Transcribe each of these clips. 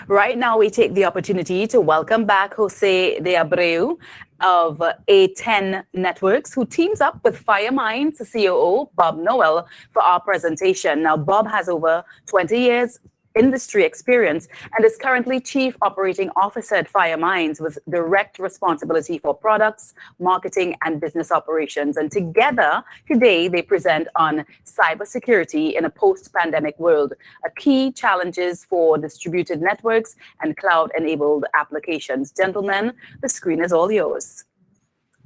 Right now, we take the opportunity to welcome back Jose de Abreu of A10 Networks, who teams up with Fireminds COO Bob Noel for our presentation. Now, Bob has over 20 years industry experience and is currently Chief Operating Officer at Fireminds with direct responsibility for products, marketing, and business operations. And together today they present on cybersecurity in a post-pandemic world, a key challenges for distributed networks and cloud-enabled applications. Gentlemen, the screen is all yours.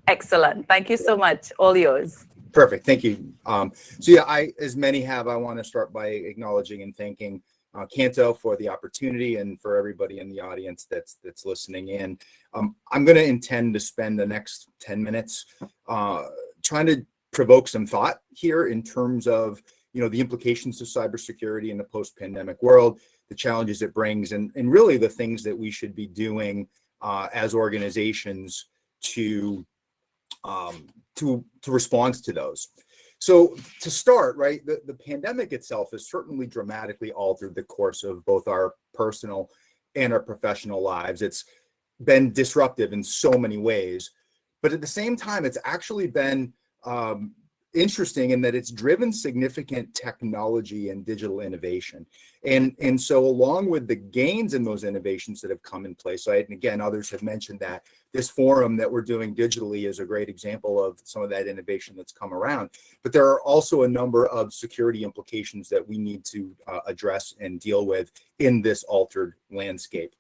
Excellent. Thank you so much. All yours. Perfect. Thank you. So yeah, as many have, I want to start by acknowledging and thanking CANTO for the opportunity and for everybody in the audience that's listening in. I'm going to intend to spend the next 10 minutes trying to provoke some thought here in terms of the implications of cybersecurity in the post-pandemic world, the challenges it brings, and really the things that we should be doing as organizations to respond to those. So to start, right, the pandemic itself has certainly dramatically altered the course of both our personal and our professional lives. It's been disruptive in so many ways, but at the same time, it's actually been interesting in that it's driven significant technology and digital innovation. And so along with the gains in those innovations that have come in place, and again, others have mentioned that this forum that we're doing digitally is a great example of some of that innovation that's come around. But there are also a number of security implications that we need to address and deal with in this altered landscape.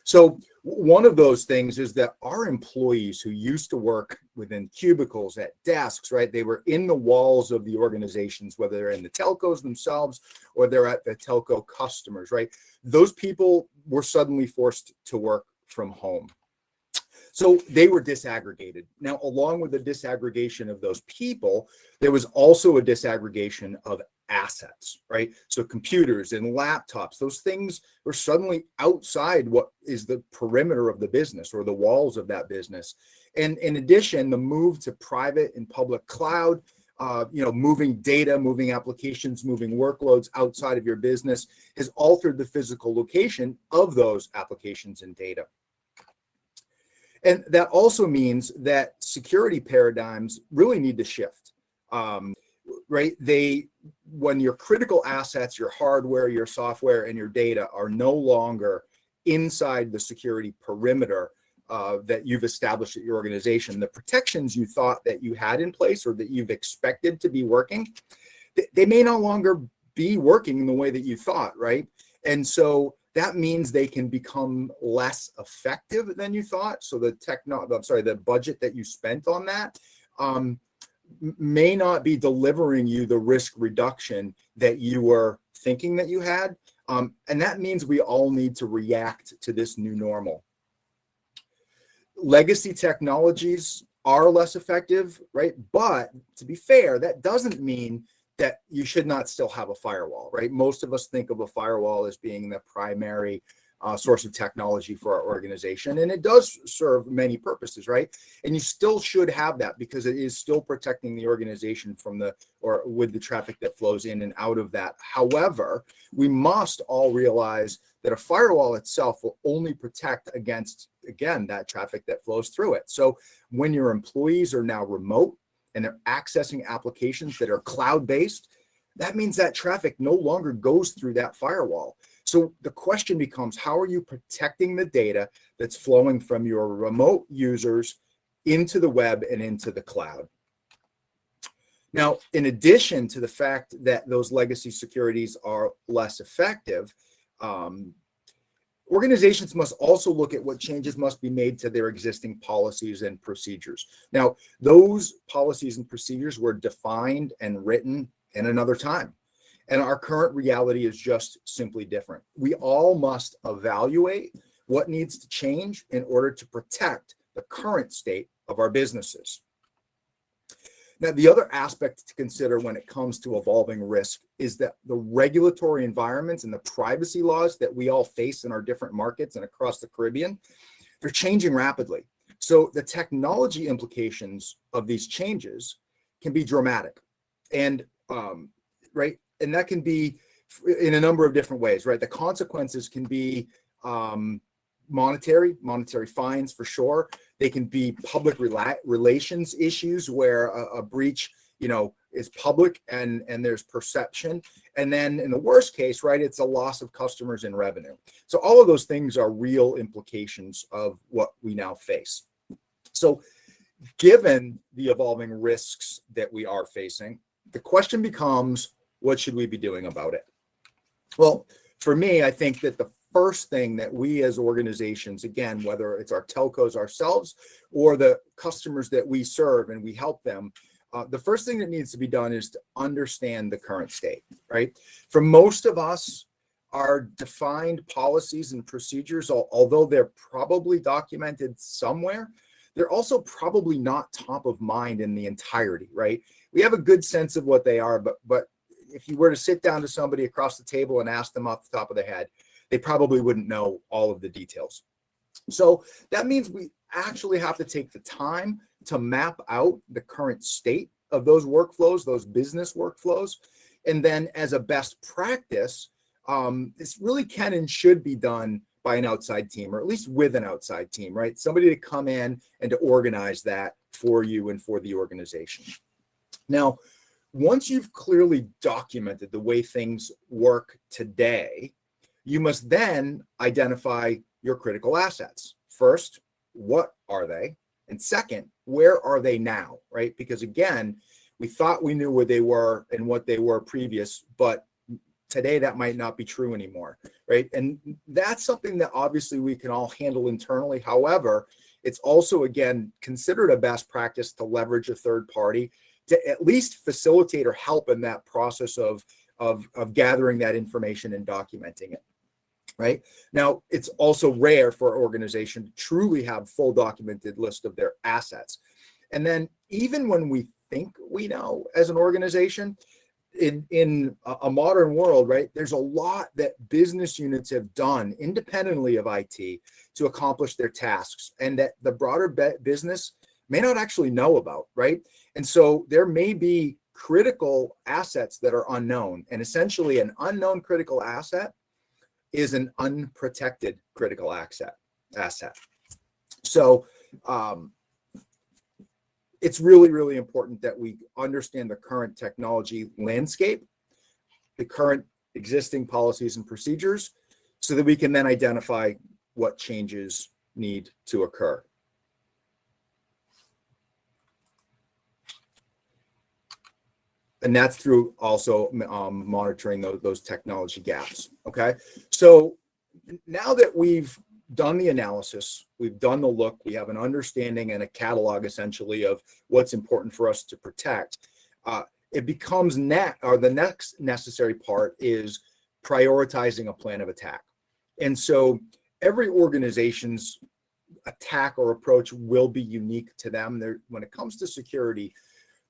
So one of those things is that our employees who used to work within cubicles at desks, right, they were in the walls of the organizations, whether they're in the telcos themselves or they're at the telco customers, right? Those people were suddenly forced to work from home. So they were disaggregated. Now, along with the disaggregation of those people, there was also a disaggregation of assets, right? So computers and laptops, those things were suddenly outside what is the perimeter of the business or the walls of that business. And in addition, the move to private and public cloud, moving data, moving applications, moving workloads outside of your business has altered the physical location of those applications and data. And that also means that security paradigms really need to shift, right? When your critical assets, your hardware, your software, and your data are no longer inside the security perimeter that you've established at your organization, the protections you thought that you had in place or that you've expected to be working, they may no longer be working in the way that you thought, right? And so that means they can become less effective than you thought. So the budget that you spent on that may not be delivering you the risk reduction that you were thinking that you had. And that means we all need to react to this new normal. Legacy technologies are less effective, right? But to be fair, that doesn't mean that you should not still have a firewall, right? Most of us think of a firewall as being the primary source of technology for our organization, and it does serve many purposes, right? And you still should have that because it is still protecting the organization from with the traffic that flows in and out of that. However, we must all realize that a firewall itself will only protect against, again, that traffic that flows through it. So when your employees are now remote and they're accessing applications that are cloud-based, that means that traffic no longer goes through that firewall. So the question becomes, how are you protecting the data that's flowing from your remote users into the web and into the cloud? Now, in addition to the fact that those legacy securities are less effective, organizations must also look at what changes must be made to their existing policies and procedures. Now, those policies and procedures were defined and written in another time. And our current reality is just simply different. We all must evaluate what needs to change in order to protect the current state of our businesses. Now, the other aspect to consider when it comes to evolving risk is that the regulatory environments and the privacy laws that we all face in our different markets and across the Caribbean, they're changing rapidly. So the technology implications of these changes can be dramatic. And and that can be in a number of different ways, right? The consequences can be monetary fines for sure. They can be public relations issues where a breach, is public and there's perception. And then in the worst case, right, it's a loss of customers and revenue. So all of those things are real implications of what we now face. So given the evolving risks that we are facing, the question becomes, what should we be doing about it? Well, for me, I think that the first thing that we as organizations, again, whether it's our telcos ourselves or the customers that we serve and we help them, the first thing that needs to be done is to understand the current state, right? For most of us, our defined policies and procedures, although they're probably documented somewhere, they're also probably not top of mind in the entirety, right? We have a good sense of what they are, but if you were to sit down to somebody across the table and ask them off the top of their head, they probably wouldn't know all of the details. So that means we actually have to take the time to map out the current state of those workflows, those business workflows. And then as a best practice, this really can and should be done by an outside team, or at least with an outside team, right? Somebody to come in and to organize that for you and for the organization. Now, once you've clearly documented the way things work today, you must then identify your critical assets. First, what are they? And second, where are they now, right? Because again, we thought we knew where they were and what they were previous, but today that might not be true anymore, right? And that's something that obviously we can all handle internally. However, it's also, again, considered a best practice to leverage a third party to at least facilitate or help in that process of gathering that information and documenting it. Right now, it's also rare for an organization to truly have full documented list of their assets. And then even when we think we know as an organization, in a modern world, right, there's a lot that business units have done independently of IT to accomplish their tasks, and that the broader business may not actually know about, right? And so there may be critical assets that are unknown, and essentially an unknown critical asset is an unprotected critical asset. So it's really, really important that we understand the current technology landscape, the current existing policies and procedures, so that we can then identify what changes need to occur. And that's through also monitoring those technology gaps. Okay, so now that we've done the analysis, we've done the look, we have an understanding and a catalog essentially of what's important for us to protect. It becomes the next necessary part is prioritizing a plan of attack. And so every organization's attack or approach will be unique to them. When it comes to security,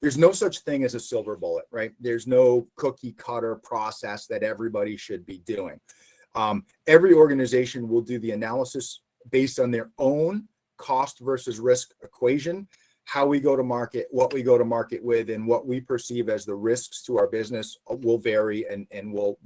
there's no such thing as a silver bullet, right? There's no cookie cutter process that everybody should be doing. Every organization will do the analysis based on their own cost versus risk equation, how we go to market, what we go to market with, and what we perceive as the risks to our business will vary and will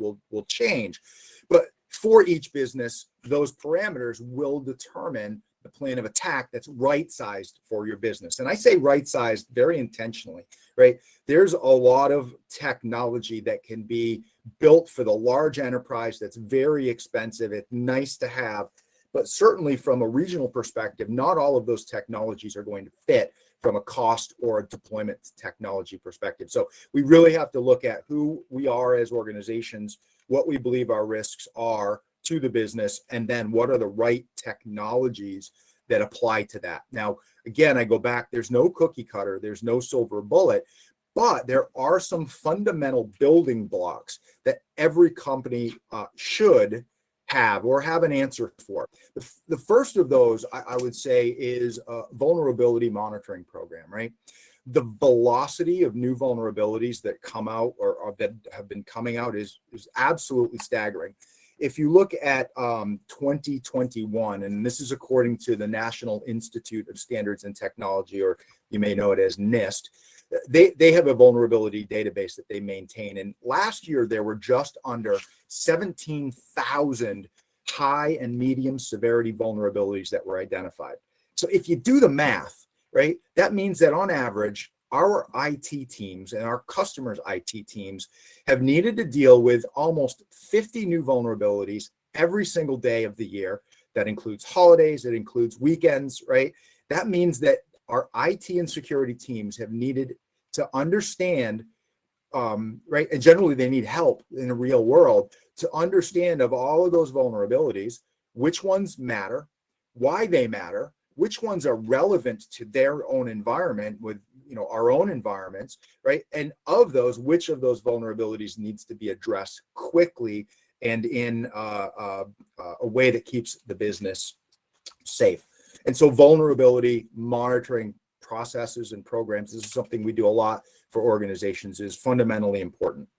change. But for each business, those parameters will determine the plan of attack that's right-sized for your business. And I say right-sized very intentionally, right? There's a lot of technology that can be built for the large enterprise that's very expensive. It's nice to have, but certainly from a regional perspective, not all of those technologies are going to fit from a cost or a deployment technology perspective. So we really have to look at who we are as organizations, what we believe our risks are to the business, and then what are the right technologies that apply to that. Now, again, I go back, there's no cookie cutter, there's no silver bullet, but there are some fundamental building blocks that every company should have or have an answer for. The first of those, I would say, is a vulnerability monitoring program, right? The velocity of new vulnerabilities that come out or that have been coming out is absolutely staggering. If you look at 2021, and this is according to the National Institute of Standards and Technology, or you may know it as NIST, they have a vulnerability database that they maintain. And last year, there were just under 17,000 high and medium severity vulnerabilities that were identified. So if you do the math, right, that means that on average, our IT teams and our customers' IT teams have needed to deal with almost 50 new vulnerabilities every single day of the year. That includes holidays, it includes weekends, right? That means that our IT and security teams have needed to understand, right? And generally they need help in the real world to understand of all of those vulnerabilities, which ones matter, why they matter, which ones are relevant to their own environment with, our own environments, right? And of those, which of those vulnerabilities needs to be addressed quickly and in a way that keeps the business safe. And so vulnerability monitoring processes and programs, this is something we do a lot for organizations, is fundamentally important.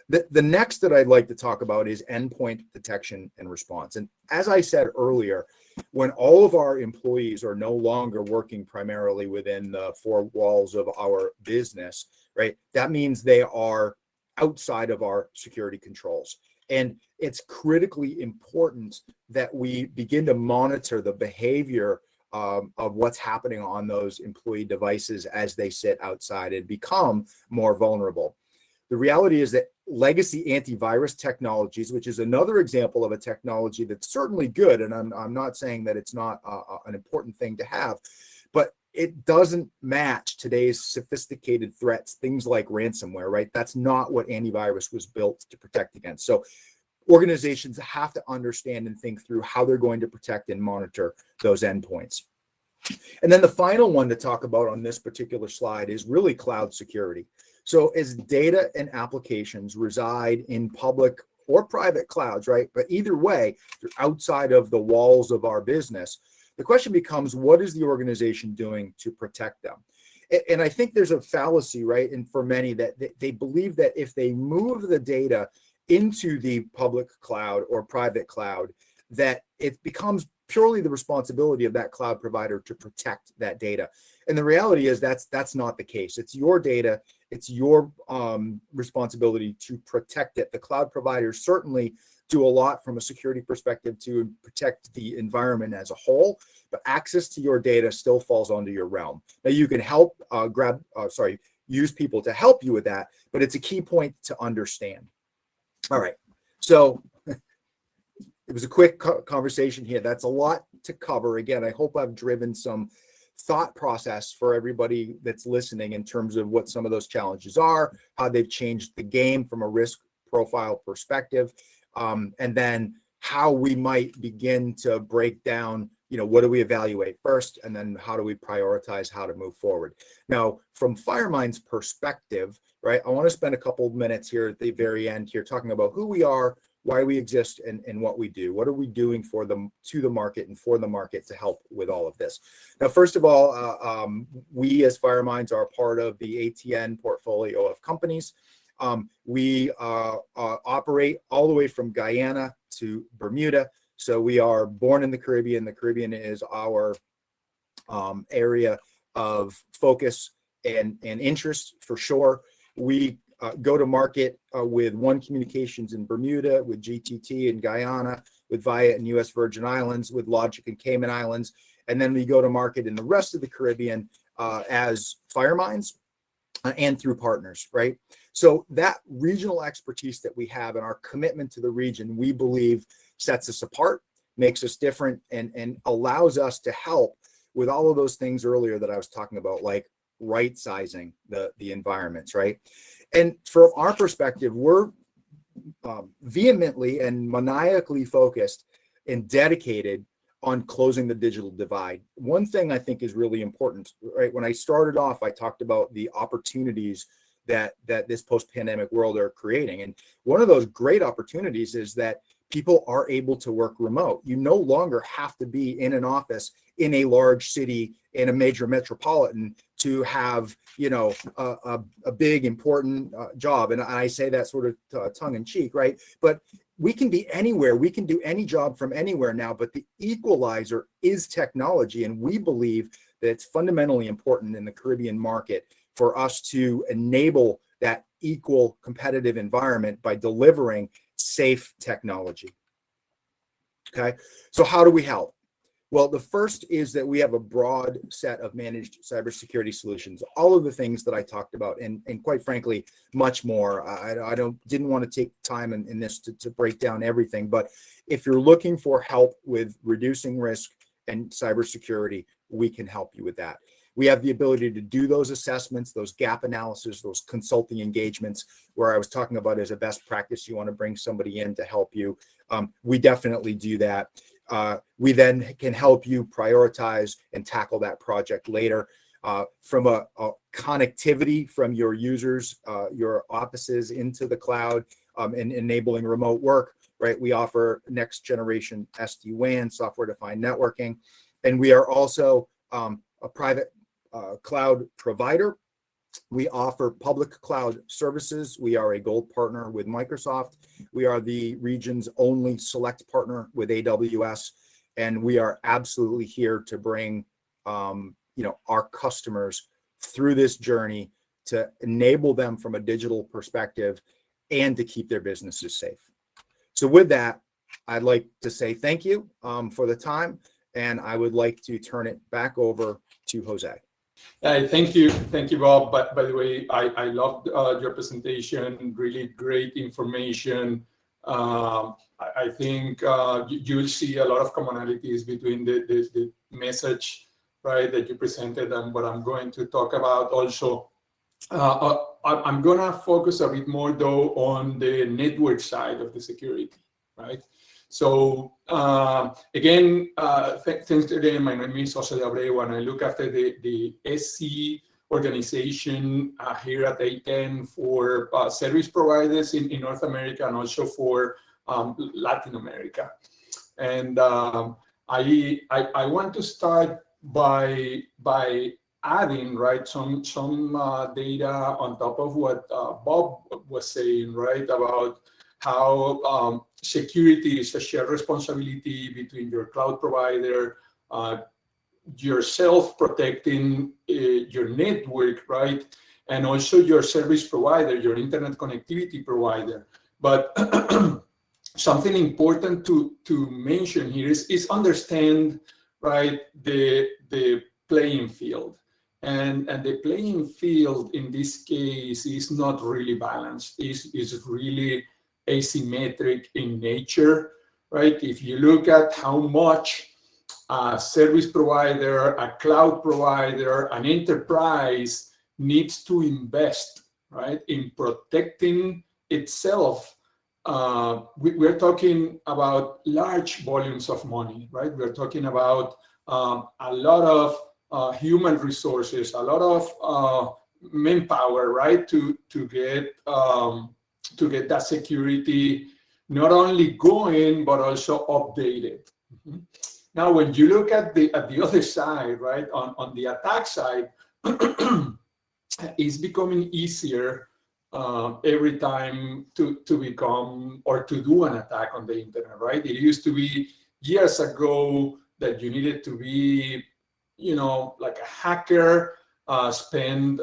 The next that I'd like to talk about is endpoint detection and response. And as I said earlier, when all of our employees are no longer working primarily within the four walls of our business, right, that means they are outside of our security controls. And it's critically important that we begin to monitor the behavior of what's happening on those employee devices as they sit outside and become more vulnerable. The reality is that legacy antivirus technologies, which is another example of a technology that's certainly good, and I'm not saying that it's not an important thing to have, but it doesn't match today's sophisticated threats, things like ransomware, right? That's not what antivirus was built to protect against. So organizations have to understand and think through how they're going to protect and monitor those endpoints. And then the final one to talk about on this particular slide is really cloud security. So as data and applications reside in public or private clouds, right? But either way, they're outside of the walls of our business. The question becomes, what is the organization doing to protect them? And I think there's a fallacy, right? And for many that they believe that if they move the data into the public cloud or private cloud, that it becomes purely the responsibility of that cloud provider to protect that data. And the reality is that's not the case. It's your data. It's your responsibility to protect it. The cloud providers certainly do a lot from a security perspective to protect the environment as a whole, but access to your data still falls onto your realm. Now you can help use people to help you with that, but it's a key point to understand. All right, so it was a quick conversation here. That's a lot to cover. Again, I hope I've driven some thought process for everybody that's listening in terms of what some of those challenges are, how they've changed the game from a risk profile perspective, and then how we might begin to break down, what do we evaluate first, and then how do we prioritize how to move forward. Now, from Fireminds' perspective, right, I want to spend a couple of minutes here at the very end here talking about who we are, why we exist, and what we do. What are we doing for them, to the market, and for the market to help with all of this? Now, first of all, we as Fireminds are part of the ATN portfolio of companies. We operate all the way from Guyana to Bermuda. So we are born in the Caribbean. The Caribbean is our area of focus and interest for sure. We go to market with One Communications in Bermuda, with GTT in Guyana, with Viat in US Virgin Islands, with Logic in Cayman Islands. And then we go to market in the rest of the Caribbean as Fireminds and through partners, right? So that regional expertise that we have and our commitment to the region, we believe sets us apart, makes us different, and allows us to help with all of those things earlier that I was talking about, like right sizing the environments, right? And from our perspective, we're vehemently and maniacally focused and dedicated on closing the digital divide. One thing I think is really important, right? When I started off, I talked about the opportunities that this post-pandemic world are creating. And one of those great opportunities is that people are able to work remote. You no longer have to be in an office in a large city, in a major metropolitan, to have, a big important job. And I say that sort of tongue in cheek, right? But we can be anywhere. We can do any job from anywhere now, but the equalizer is technology. And we believe that it's fundamentally important in the Caribbean market for us to enable that equal competitive environment by delivering safe technology. Okay, so how do we help? Well, the first is that we have a broad set of managed cybersecurity solutions, all of the things that I talked about, and quite frankly, much more. I didn't want to take time in this to break down everything, but if you're looking for help with reducing risk and cybersecurity, we can help you with that. We have the ability to do those assessments, those gap analysis, those consulting engagements where I was talking about as a best practice, you want to bring somebody in to help you. We definitely do that. We then can help you prioritize and tackle that project later. From a connectivity from your users, your offices into the cloud, and enabling remote work, right? We offer next generation SD-WAN, software-defined networking, and we are also a private cloud provider. We offer public cloud services. We are a gold partner with Microsoft. We are the region's only select partner with AWS, and we are absolutely here to bring our customers through this journey to enable them from a digital perspective and to keep their businesses safe. So with that, I'd like to say thank you for the time, and I would like to turn it back over to Jose. Thank you, Bob. But by the way, I loved your presentation. Really great information. I think you'll see a lot of commonalities between the message, right, that you presented and what I'm going to talk about. Also, I'm gonna focus a bit more though on the network side of the security, right? So again, thanks again. My name is Jose Abreu, and I look after the SC organization here at A10 for service providers in North America and also for Latin America. And I want to start by adding, right, some data on top of what Bob was saying, right, about how security is a shared responsibility between your cloud provider, yourself protecting your network, right, and also your service provider, your internet connectivity provider. But something important to mention here is understand, right, the playing field. And the playing field in this case is not really balanced. Is really asymmetric in nature, right? If you look at how much a service provider, a cloud provider, an enterprise needs to invest, right, in protecting itself, we're talking about large volumes of money, right? We're talking about a lot of human resources, a lot of manpower, right, to get that security not only going but also updated. Mm-hmm. Now, when you look at the other side, right, on the attack side, it's becoming easier every time to become or to do an attack on the internet, right? It used to be years ago that you needed to be, like a hacker, spend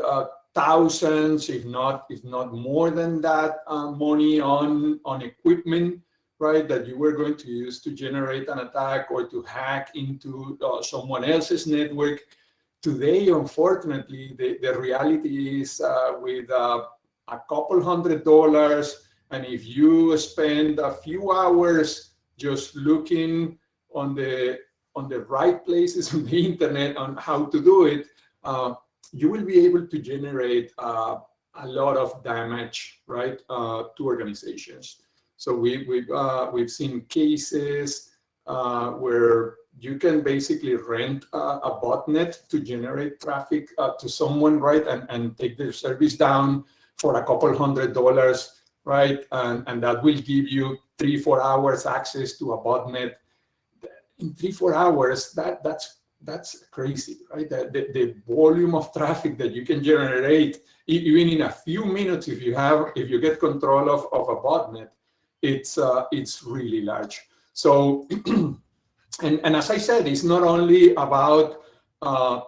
thousands, if not more than that, money on equipment, right, that you were going to use to generate an attack or to hack into someone else's network. Today, unfortunately, the reality is with a couple $100, and if you spend a few hours just looking on the right places on the internet on how to do it, you will be able to generate a lot of damage, right, to organizations. So we've seen cases where you can basically rent a botnet to generate traffic to someone, right, and take their service down for a couple $100, right, and that will give you 3-4 hours access to a botnet. In 3-4 hours, that's crazy, right? The volume of traffic that you can generate, even in a few minutes, if you get control of a botnet, it's really large. So, and as I said, it's not only about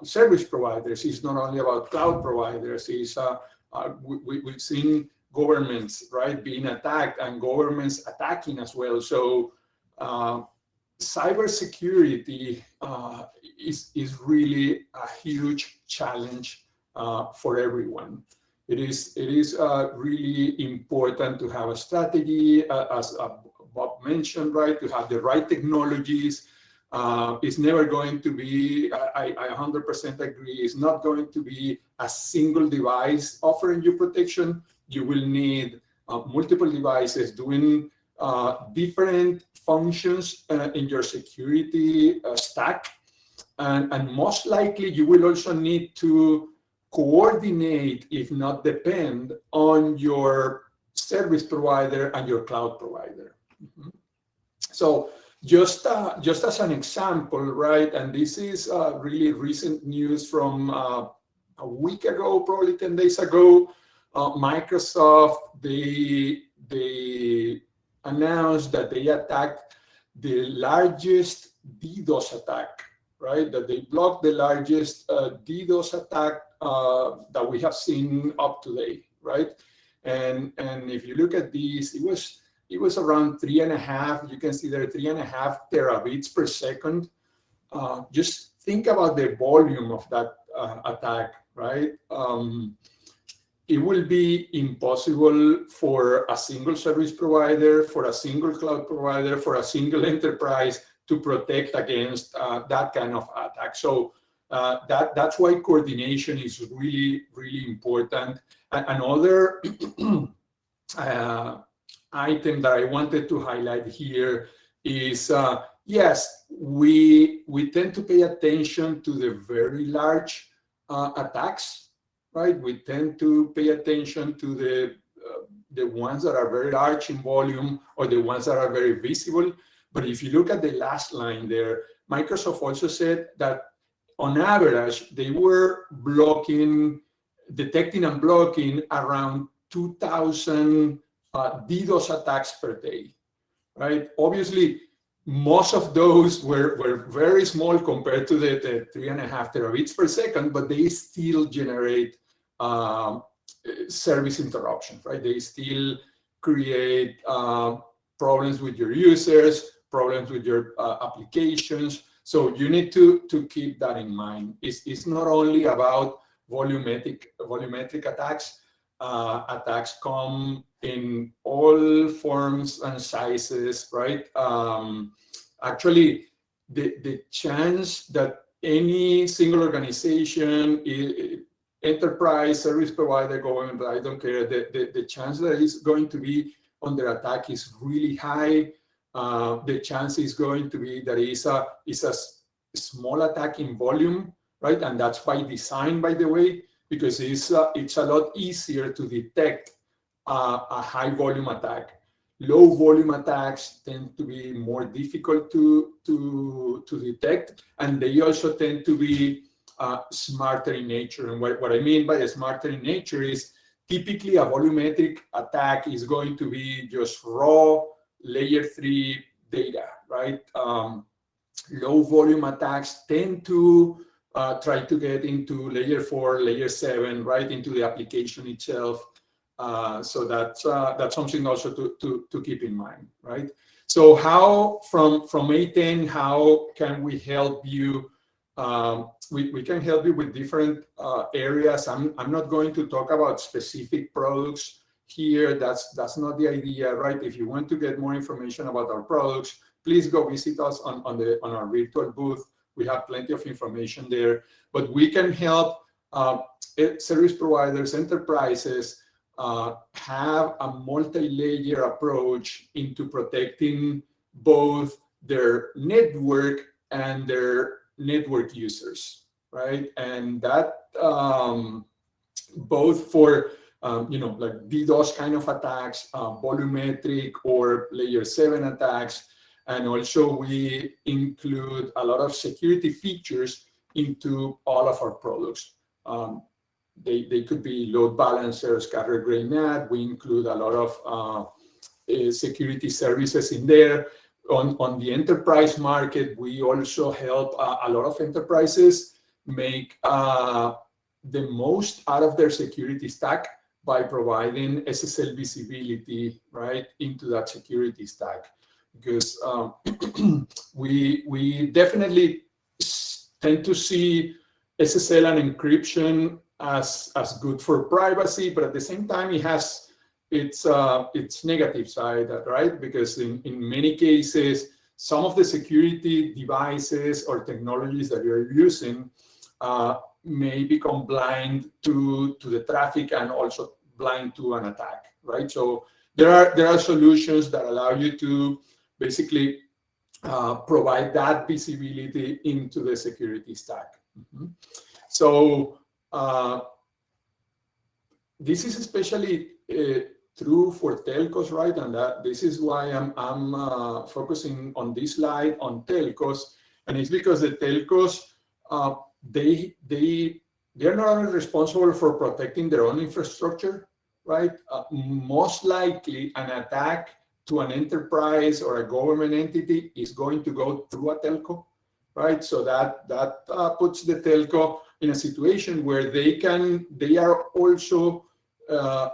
service providers. It's not only about cloud providers. We've seen governments, right, being attacked and governments attacking as well. So cybersecurity is really a huge challenge for everyone. It is really important to have a strategy, as Bob mentioned, right, to have the right technologies. It's never going to be, I 100% agree, it's not going to be a single device offering you protection. You will need multiple devices doing different functions in your security stack. And most likely you will also need to coordinate, if not depend, on your service provider and your cloud provider. Mm-hmm. So just as an example, right, and this is really recent news from a week ago, probably 10 days ago, Microsoft, they announced that they attacked the largest DDoS attack, right? That they blocked the largest DDoS attack that we have seen up to date, right? And if you look at this, it was around 3.5. You can see there 3.5 terabits per second. Just think about the volume of that attack, right? It will be impossible for a single service provider, for a single cloud provider, for a single enterprise to protect against that kind of attack. So that's why coordination is really, really important. Another item that I wanted to highlight here is, yes, we tend to pay attention to the very large attacks, right? We tend to pay attention to the ones that are very large in volume or the ones that are very visible. But if you look at the last line there, Microsoft also said that on average, they were detecting and blocking around 2,000 DDoS attacks per day, right? Obviously, most of those were very small compared to the 3.5 terabits per second, but they still generate service interruptions, right? They still create problems with your users, problems with your applications. So you need to keep that in mind. It's not only about volumetric attacks. Attacks come in all forms and sizes, right? Actually, the chance that any single organization, enterprise, service provider, government, I don't care, the chance that it's going to be under attack is really high. The chance is going to be that it's a small attack in volume, right? And that's by design, by the way, because it's a lot easier to detect a high volume attack. Low volume attacks tend to be more difficult to detect, and they also tend to be smarter in nature. And what I mean by smarter in nature is typically a volumetric attack is going to be just raw layer 3 data, right? Low volume attacks tend to try to get into layer 4, layer 7, right, into the application itself. So that's something also to keep in mind, right? So how from A10, how can we help you? We can help you with different areas. I'm not going to talk about specific products here. That's not the idea, right? If you want to get more information about our products, please go visit us on our virtual booth. We have plenty of information there. But we can help service providers, enterprises have a multi-layer approach into protecting both their network and their network users, right? And that both for like DDoS kind of attacks, volumetric or layer 7 attacks, and also we include a lot of security features into all of our products. They could be load balancers, scatter gray NAT. We include a lot of security services in there. On the enterprise market, we also help a lot of enterprises make the most out of their security stack by providing SSL visibility, right, into that security stack. Because we definitely tend to see SSL and encryption as good for privacy, but at the same time, it has its negative side, right? Because in many cases, some of the security devices or technologies that you're using may become blind to the traffic and also blind to an attack, right? So there are solutions that allow you to basically provide that visibility into the security stack. Mm-hmm. So this is especially true for telcos, right? And this is why I'm focusing on this slide on telcos, and it's because the telcos they're not only responsible for protecting their own infrastructure, right? Most likely, an attack to an enterprise or a government entity is going to go through a telco, right? So that puts the telco in a situation where they are also,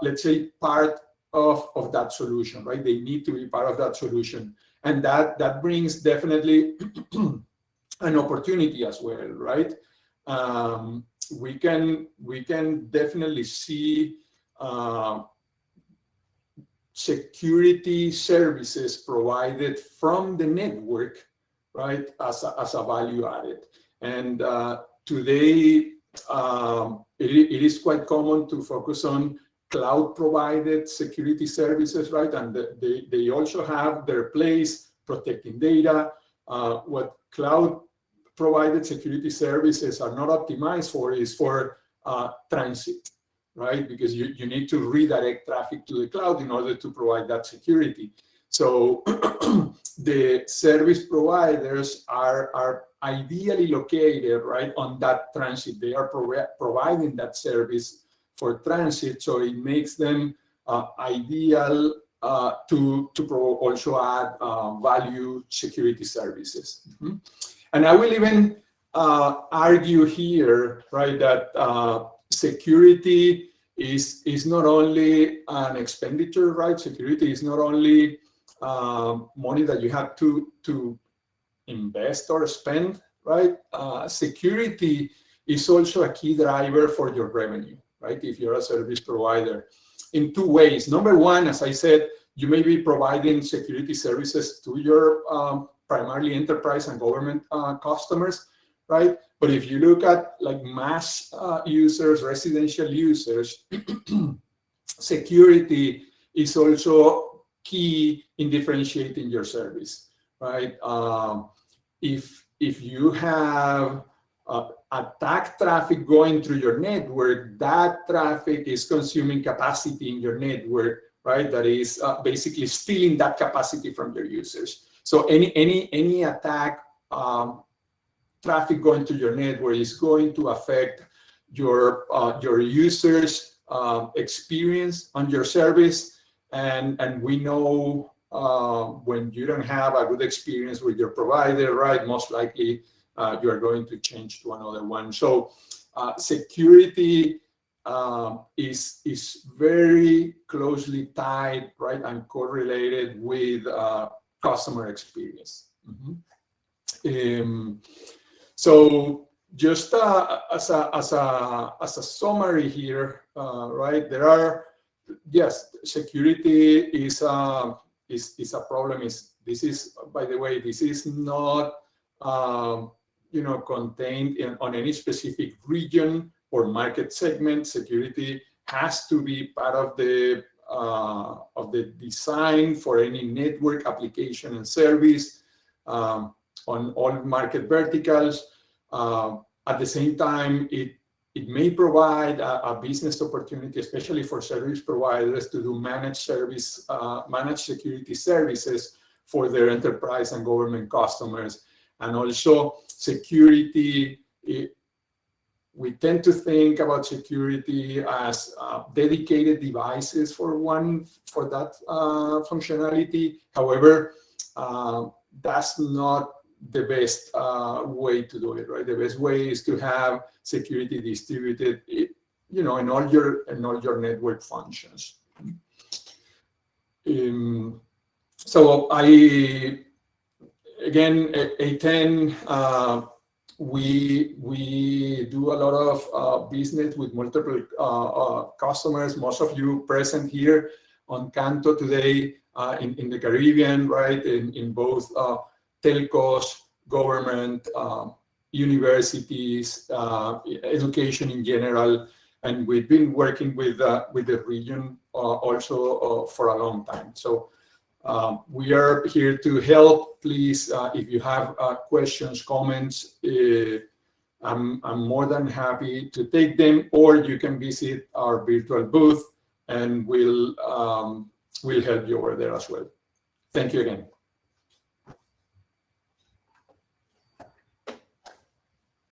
let's say, part of that solution, right? They need to be part of that solution, and that brings definitely an opportunity as well, right? We can definitely see security services provided from the network, right, as a value added. And today, it is quite common to focus on cloud provided security services, right? And they also have their place protecting data. What cloud provided security services are not optimized for is for transit, right? Because you need to redirect traffic to the cloud in order to provide that security. So the service providers are ideally located, right, on that transit. They are providing that service for transit, so it makes them ideal to also add value security services. Mm-hmm. And I will even argue here, right, that security is not only an expenditure, right? Security is not only money that you have to invest or spend, right? Security is also a key driver for your revenue, right? If you're a service provider, in two ways. Number one, as I said, you may be providing security services to your primarily enterprise and government customers, right? But if you look at like mass users, residential users, security is also key in differentiating your service, right? If you have attack traffic going through your network, that traffic is consuming capacity in your network, right? That is basically stealing that capacity from your users. So any attack traffic going to your network is going to affect your users' experience on your service, and we know when you don't have a good experience with your provider, right? Most likely you are going to change to another one. So security is very closely tied, right, and correlated with customer experience. Mm-hmm. So just as a summary here, right? There are, yes, security is a problem. This is, by the way, this is not contained on any specific region or market segment. Security has to be part of the design for any network application and service on all market verticals. At the same time, it may provide a business opportunity, especially for service providers, to do managed security services for their enterprise and government customers. And also security, we tend to think about security as dedicated devices for that functionality. However, that's not the best way to do it, right? The best way is to have security distributed, in all your network functions. So again, A10, we do a lot of business with multiple customers. Most of you present here on CANTO today in the Caribbean, right? In both telcos, government, universities, education in general, and we've been working with the region also for a long time. So we are here to help. Please, if you have questions, comments, I'm more than happy to take them, or you can visit our virtual booth, and we'll help you over there as well. Thank you again.